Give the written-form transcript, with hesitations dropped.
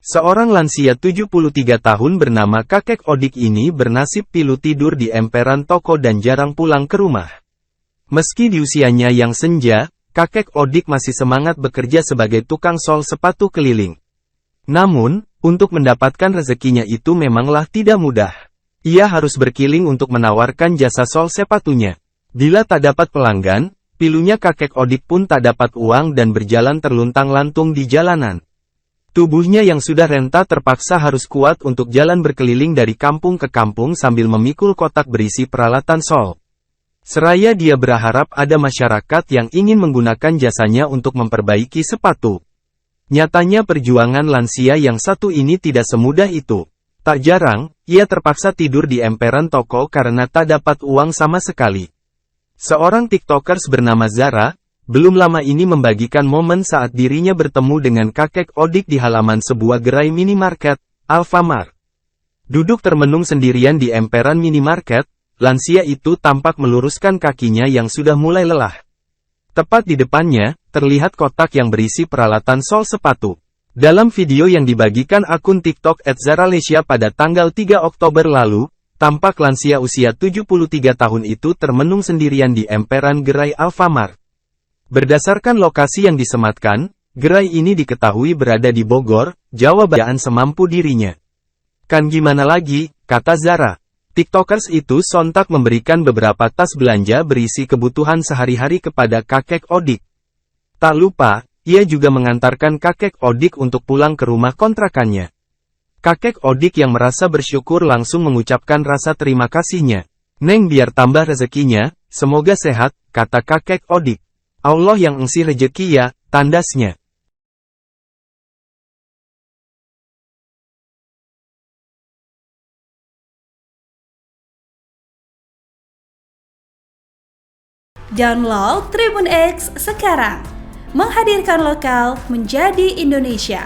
Seorang lansia 73 tahun bernama Kakek Odik ini bernasib pilu tidur di emperan toko dan jarang pulang ke rumah. Meski di usianya yang senja, Kakek Odik masih semangat bekerja sebagai tukang sol sepatu keliling. Namun, untuk mendapatkan rezekinya itu memanglah tidak mudah. Ia harus berkeliling untuk menawarkan jasa sol sepatunya. Bila tak dapat pelanggan, pilunya Kakek Odik pun tak dapat uang dan berjalan terluntang-lantung di jalanan. Tubuhnya yang sudah renta terpaksa harus kuat untuk jalan berkeliling dari kampung ke kampung sambil memikul kotak berisi peralatan sol. Seraya dia berharap ada masyarakat yang ingin menggunakan jasanya untuk memperbaiki sepatu. Nyatanya perjuangan lansia yang satu ini tidak semudah itu. Tak jarang, ia terpaksa tidur di emperan toko karena tak dapat uang sama sekali. Seorang TikTokers bernama Zara, belum lama ini membagikan momen saat dirinya bertemu dengan Kakek Odik di halaman sebuah gerai minimarket, Alfamart. Duduk termenung sendirian di emperan minimarket, lansia itu tampak meluruskan kakinya yang sudah mulai lelah. Tepat di depannya, terlihat kotak yang berisi peralatan sol sepatu. Dalam video yang dibagikan akun TikTok @zaralesia pada tanggal 3 Oktober lalu, tampak lansia usia 73 tahun itu termenung sendirian di emperan gerai Alfamart. Berdasarkan lokasi yang disematkan, gerai ini diketahui berada di Bogor, Jawa Barat semampu dirinya. Kan gimana lagi, kata Zara. TikTokers itu sontak memberikan beberapa tas belanja berisi kebutuhan sehari-hari kepada Kakek Odik. Tak lupa, ia juga mengantarkan Kakek Odik untuk pulang ke rumah kontrakannya. Kakek Odik yang merasa bersyukur langsung mengucapkan rasa terima kasihnya. "Neng biar tambah rezekinya, semoga sehat," kata Kakek Odik. "Allah yang ngasih rezeki ya," tandasnya. Download Tribun X sekarang, menghadirkan lokal menjadi Indonesia.